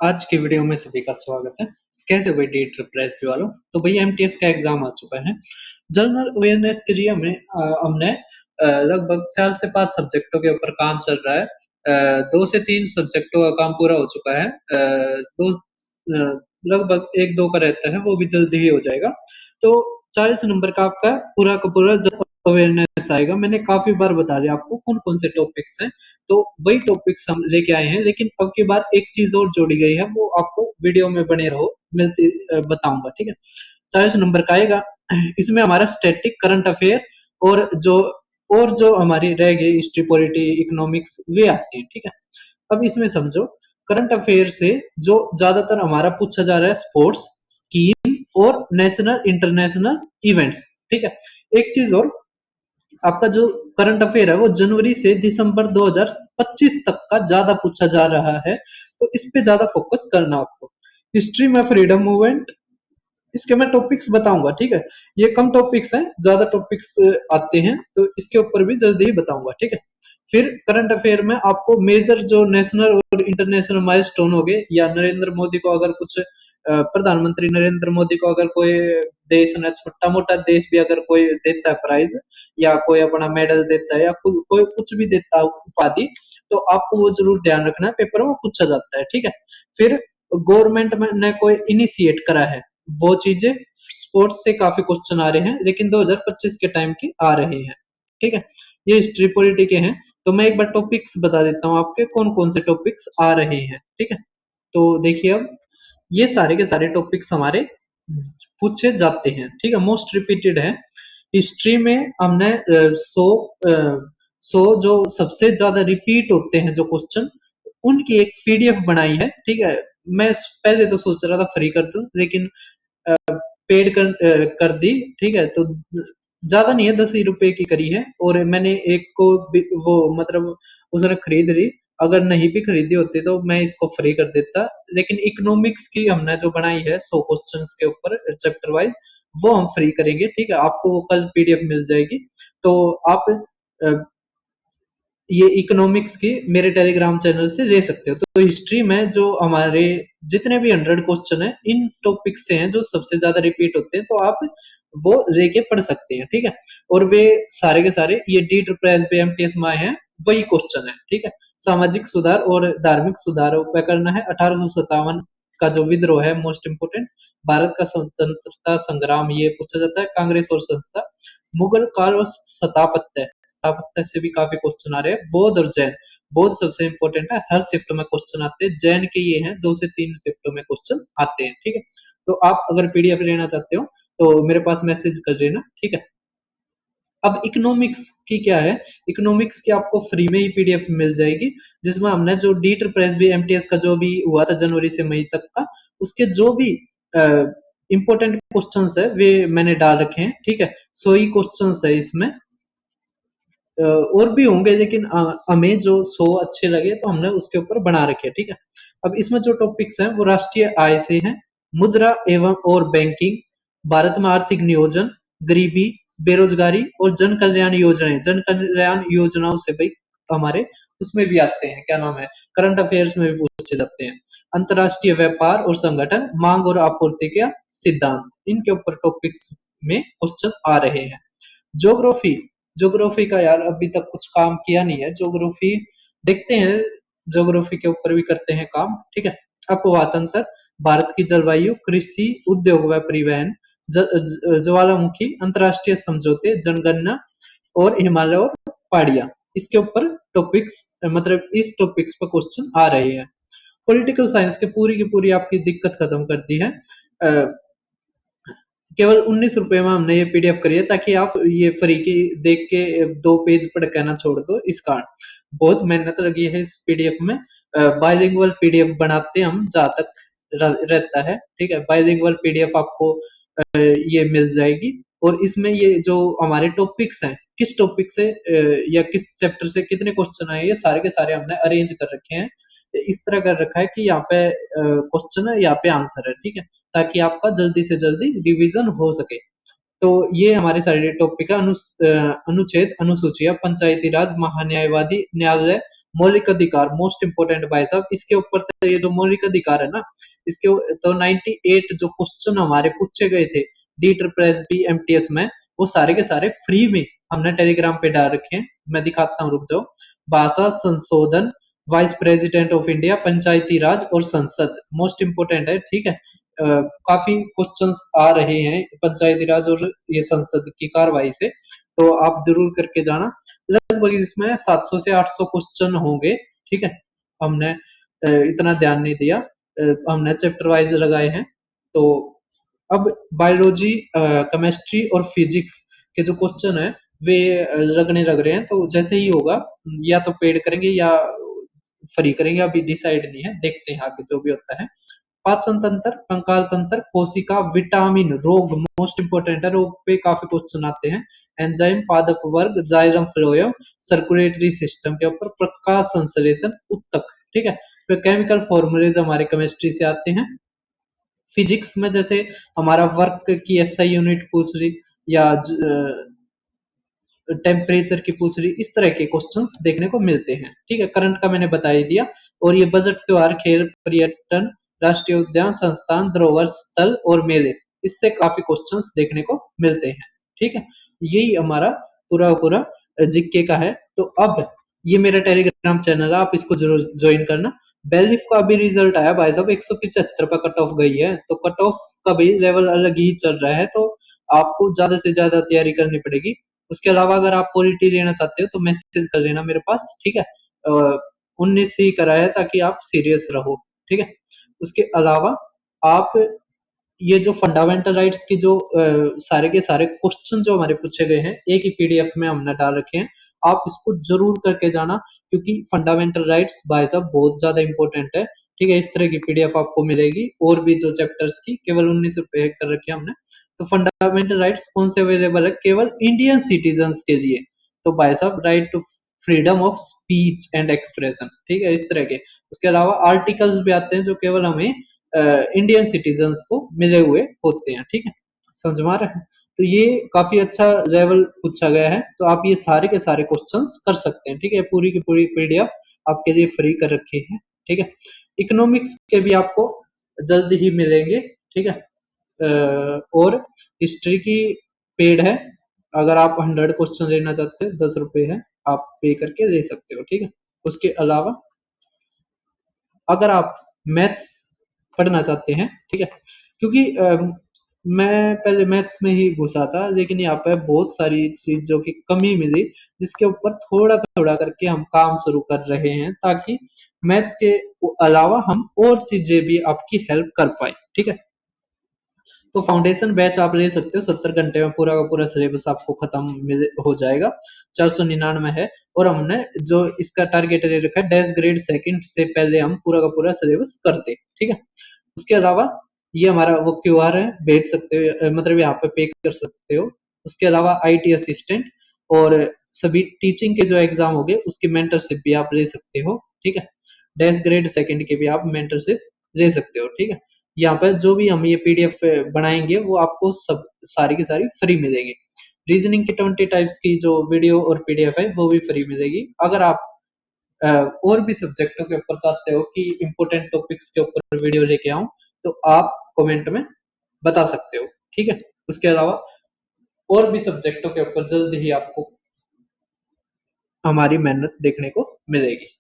आज की वीडियो में सभी का स्वागत है। कैसे हो भाई डी ट्रिपल एस पी वालों? तो भैया एमटीएस का एग्जाम आ चुका है। जनरल अवेयरनेस के लिए हमने लगभग 4 से 5 सब्जेक्टों के ऊपर काम चल रहा है। 2 से 3 सब्जेक्टों का काम पूरा हो चुका है। लगभग 1-2 का रहता है, वो भी जल्दी ही हो जाएगा। तो 40 नंबर का आपका पूरा का पूरा अवेयरनेस आएगा। मैंने काफी बार बता दिया आपको कौन कौन से टॉपिक्स हैं, तो वही टॉपिक्स हम लेके आए हैं। लेकिन अब की बार एक चीज और जोड़ी गई है, वो आपको वीडियो में बने रहो, मिलती बताऊंगा, ठीक है। 40 नंबर का आएगा। इसमें हमारा स्टैटिक करंट अफेयर और जो हमारी रह गई हिस्ट्री पॉलिटी इकोनॉमिक्स वे आती है, ठीक है। अब इसमें समझो, करंट अफेयर से जो ज्यादातर हमारा पूछा जा रहा है स्पोर्ट्स, स्कीम और नेशनल इंटरनेशनल इवेंट्स, ठीक है। एक चीज और, आपका जो करंट अफेयर है वो जनवरी से दिसंबर 2025 तक का ज्यादा पूछा जा रहा है, तो इस पे ज्यादा फोकस करना आपको। हिस्ट्री में फ्रीडम मूवमेंट, इसके मैं टॉपिक्स बताऊंगा, ठीक है। ये कम टॉपिक्स हैं, ज्यादा टॉपिक्स आते हैं, तो इसके ऊपर भी जल्दी ही बताऊंगा, ठीक है। फिर करंट अफेयर में आपको मेजर जो नेशनल और इंटरनेशनल माइलस्टोन हो गए, या नरेंद्र मोदी को अगर कुछ प्रधानमंत्री नरेंद्र मोदी को अगर कोई देश ने, छोटा मोटा देश भी अगर कोई देता है प्राइज, या कोई अपना मेडल देता है, या कोई कुछ भी देता है उपाधि, तो आपको वो जरूर ध्यान रखना है, पेपर में पूछा जाता है, ठीक है। फिर गवर्नमेंट ने कोई इनिशिएट करा है, वो चीजें स्पोर्ट्स से काफी क्वेश्चन आ रहे हैं, लेकिन 2025 के टाइम की आ रहे हैं, ठीक है। ये हिस्ट्री पॉलिटी के हैं, तो मैं एक बार टॉपिक्स बता देता हूँ आपके कौन कौन से टॉपिक्स आ रहे हैं, ठीक है। तो देखिए, अब ये सारे के सारे टॉपिक्स हमारे पूछे जाते हैं, ठीक है, मोस्ट रिपीटेड है। हिस्ट्री में हमने 100 जो सबसे ज्यादा रिपीट होते हैं जो क्वेश्चन, उनकी एक पीडीएफ बनाई है, ठीक है। मैं पहले तो सोच रहा था फ्री कर दूं, लेकिन पेड कर दी, ठीक है। तो ज्यादा नहीं है, 10 ही रुपए की करी है, और मैंने एक को वो मतलब उसने खरीद ली। अगर नहीं भी खरीदी होती तो मैं इसको फ्री कर देता। लेकिन इकोनॉमिक्स की हमने जो बनाई है 100 क्वेश्चंस के ऊपर चैप्टर वाइज, वो हम फ्री करेंगे, ठीक है। आपको वो कल पीडीएफ मिल जाएगी, तो आप ये इकोनॉमिक्स की मेरे टेलीग्राम चैनल से ले सकते हो। तो हिस्ट्री में जो हमारे जितने भी 100 क्वेश्चन है, इन टॉपिक से हैं जो सबसे ज्यादा रिपीट होते हैं, तो आप वो लेके पढ़ सकते हैं, ठीक है। और वे सारे के सारे ये D triple S B MTS में आए हैं, वही क्वेश्चन है, ठीक है। सामाजिक सुधार और धार्मिक सुधारों पर करना है। 1857 का जो विद्रोह है मोस्ट इंपोर्टेंट, भारत का स्वतंत्रता संग्राम ये पूछा जाता है, कांग्रेस और संस्था, मुगल काल और स्थापत्य, स्थापत्य से भी काफी क्वेश्चन आ रहे हैं। बौद्ध और जैन, बौद्ध सबसे इंपॉर्टेंट है, हर शिफ्ट में क्वेश्चन आते हैं। जैन के ये हैं 2 से 3 शिफ्टों में क्वेश्चन आते हैं, ठीक है। तो आप अगर पीडीएफ लेना चाहते हो तो मेरे पास मैसेज कर देना, ठीक है। अब इकोनॉमिक्स की क्या है, इकोनॉमिक्स की आपको फ्री में ही पीडीएफ मिल जाएगी, जिसमें हमने जो D triple S B MTS का जो भी हुआ था जनवरी से मई तक का, उसके जो भी इंपॉर्टेंट क्वेश्चंस है वे मैंने डाल रखे हैं, ठीक है। 100 ही क्वेश्चंस है इसमें, और भी होंगे, लेकिन हमें जो 100 अच्छे लगे तो हमने उसके ऊपर बना रखे, ठीक है। अब इसमें जो टॉपिक्स हैं वो राष्ट्रीय आय से हैं, मुद्रा एवं और बैंकिंग, भारत में आर्थिक नियोजन, गरीबी, बेरोजगारी और जन कल्याण योजनाएं। जन कल्याण योजनाओं से भाई हमारे उसमें भी आते हैं, क्या नाम है, करंट अफेयर्स में भी पूछे जाते हैं। अंतरराष्ट्रीय व्यापार और संगठन, मांग और आपूर्ति का सिद्धांत, इनके ऊपर टॉपिक्स में क्वेश्चन आ रहे हैं। ज्योग्राफी, ज्योग्राफी का यार अभी तक कुछ काम किया नहीं है, ज्योग्राफी देखते हैं, ज्योग्राफी के ऊपर भी करते हैं काम, ठीक है। अपवातंत्र, भारत की जलवायु, कृषि, उद्योग व परिवहन, ज्वालामुखी, अंतरराष्ट्रीय समझौते, जनगणना और हिमालय और पहाड़ियां, इसके ऊपर टॉपिक्स, मतलब इस टॉपिक्स पर क्वेश्चन आ रहे हैं। पॉलिटिकल साइंस के पूरी की पूरी आपकी दिक्कत खत्म कर दी है। केवल 19 रुपए में हमने ये पीडीएफ करी है, ताकि आप ये फ्री की देख के 2 पेज पढ़ के ना छोड़ दो। इस कारण बहुत मेहनत लगी है इस पीडीएफ में। बाइलिंगुअल पीडीएफ बनाते हैं हम जहाँ तक रहता है, ठीक है। बाइलिंगुअल पीडीएफ आपको ये मिल जाएगी, और इसमें ये जो हमारे टॉपिक्स हैं, किस टॉपिक से या किस चैप्टर से कितने क्वेश्चन आए, ये सारे के सारे हमने अरेंज कर रखे हैं। इस तरह कर रखा है कि यहाँ पे क्वेश्चन है, यहाँ पे आंसर है, ठीक है, ताकि आपका जल्दी से जल्दी रिवीजन हो सके। तो ये हमारे सारे टॉपिक है। अनुच्छेद अनुसूचियां, पंचायती राज, महान्यायवादी न्यायालय, मौलिक अधिकार मोस्ट इंपोर्टेंट भाई साहब, इसके ऊपर तो ये जो मौलिक अधिकार है ना, इसके तो 98 जो क्वेश्चन हमारे पूछे गए थे D triple S B MTS में, वो सारे के सारे फ्री में हमने टेलीग्राम पे डाल रखे हैं। मैं दिखाता हूँ, रुक जाओ। भाषा संशोधन, वाइस प्रेसिडेंट ऑफ इंडिया, पंचायती राज और संसद, मोस्ट इंपोर्टेंट है, ठीक है। काफी क्वेश्चंस आ रहे हैं पंचायती राज और ये संसद की कार्रवाई से, तो आप जरूर करके जाना। लगभग इसमें 700 से 800 क्वेश्चन होंगे, ठीक है। हमने इतना ध्यान नहीं दिया, हमने चैप्टर वाइज लगाए हैं। तो अब बायोलॉजी, केमिस्ट्री और फिजिक्स के जो क्वेश्चन है वे लगने लग रहे हैं, तो जैसे ही होगा या तो पेड करेंगे या फ्री करेंगे, अभी डिसाइड नहीं है, देखते हैं आगे जो भी होता है। पाचन तंत्र, कंकाल तंत्र, कोशिका, विटामिन, रोग मोस्ट इंपोर्टेंट है, रोग पे काफी क्वेश्चन आते हैं। एंजाइम, पादप वर्ग, जाइलम फ्लोएम, सर्कुलेटरी सिस्टम के ऊपर, प्रकाश संश्लेषण, उत्तक, ठीक है। फिर केमिकल फॉर्मूलेज हमारे केमिस्ट्री से आते हैं। फिजिक्स में जैसे हमारा वर्क की एसआई यूनिट पूछ रही, या टेम्परेचर की पूछ रही, इस तरह के क्वेश्चंस देखने को मिलते हैं, ठीक है। करंट का मैंने बता ही दिया। और ये बजट, त्योहार, खेल, पर्यटन, राष्ट्रीय उद्यान, संस्थान, धरोहर स्थल और मेले, इससे काफी क्वेश्चंस देखने को मिलते हैं, ठीक है। यही हमारा पूरा पूरा जीके का है। तो अब ये मेरा टेलीग्राम चैनल है, आप इसको जरूर ज्वाइन करना। बेलिफ का भी रिजल्ट आया भाई साहब, 175 पर कट ऑफ गई है, तो कट ऑफ का भी लेवल अलग ही चल रहा है, तो आपको ज्यादा से ज्यादा तैयारी करनी पड़ेगी। उसके अलावा अगर आप पॉलिटी लेना चाहते हो तो मैसेज कर लेना मेरे पास, ठीक है। 19 से ही करा है ताकि आप सीरियस रहो, ठीक है। उसके अलावा आप ये जो फंडामेंटल राइट्स की जो सारे के सारे क्वेश्चन जो हमारे पूछे गए हैं, एक ही पीडीएफ में हमने डाल रखे हैं, आप इसको जरूर करके जाना, क्योंकि फंडामेंटल राइट्स भाई साहब बहुत ज्यादा इंपॉर्टेंट है, ठीक है। इस तरह की पीडीएफ आपको मिलेगी, और भी जो चैप्टर्स की, केवल 19 रुपए कर रखे हैं हमने। तो फंडामेंटल राइट्स कौन से अवेलेबल है? केवल इंडियन सिटीजन्स के लिए। तो भाई साहब, right to freedom of speech and expression, ठीक है, इस तरह के। उसके अलावा आर्टिकल्स भी आते हैं जो केवल हमें इंडियन सिटीजन्स को मिले हुए होते हैं, ठीक है, समझ में आ रहा है। तो ये काफी अच्छा लेवल पूछा गया है, तो आप ये सारे के सारे क्वेश्चंस कर सकते हैं, ठीक है। पूरी की पूरी पीडीएफ आपके लिए फ्री कर रखी है, ठीक है। इकोनॉमिक्स के भी आपको जल्द ही मिलेंगे, ठीक है। और हिस्ट्री की पेड है, अगर आप 100 क्वेश्चन लेना चाहते हो, 10 रुपए है, आप पे करके ले सकते हो, ठीक है। उसके अलावा अगर आप मैथ्स पढ़ना चाहते हैं, ठीक है, क्योंकि मैं पहले मैथ्स में ही घुसा था, लेकिन यहाँ पे बहुत सारी चीजों की कमी मिली, जिसके ऊपर थोड़ा थोड़ा करके हम काम शुरू कर रहे हैं, ताकि मैथ्स के अलावा हम और चीजें भी आपकी हेल्प कर पाए, ठीक है। तो फाउंडेशन बैच आप ले सकते हो, 70 घंटे में पूरा का पूरा सिलेबस आपको खत्म हो जाएगा, 499 है। और हमने जो इसका टारगेट ले रखा है, डैश ग्रेड सेकंड से पहले हम पूरा का पूरा सिलेबस करते, ठीक है। उसके अलावा ये हमारा वो क्यूआर है, भेज सकते हो, मतलब यहाँ पे पे कर सकते हो। उसके अलावा आईटी असिस्टेंट और सभी टीचिंग के जो एग्जाम हो गए, उसकी मेंटरशिप भी आप ले सकते हो, ठीक है। डैश ग्रेड सेकंड के भी आप मेंटरशिप ले सकते हो, ठीक है। यहाँ पर जो भी हम ये पीडीएफ बनाएंगे वो आपको सब सारी की सारी फ्री मिलेगी। रीजनिंग की 20 टाइप्स की जो वीडियो और पीडीएफ है वो भी फ्री मिलेगी। अगर आप और भी सब्जेक्टों के ऊपर चाहते हो कि इंपॉर्टेंट टॉपिक्स के ऊपर वीडियो लेके आऊं, तो आप कमेंट में बता सकते हो, ठीक है। उसके अलावा और भी सब्जेक्टों के ऊपर जल्द ही आपको हमारी मेहनत देखने को मिलेगी।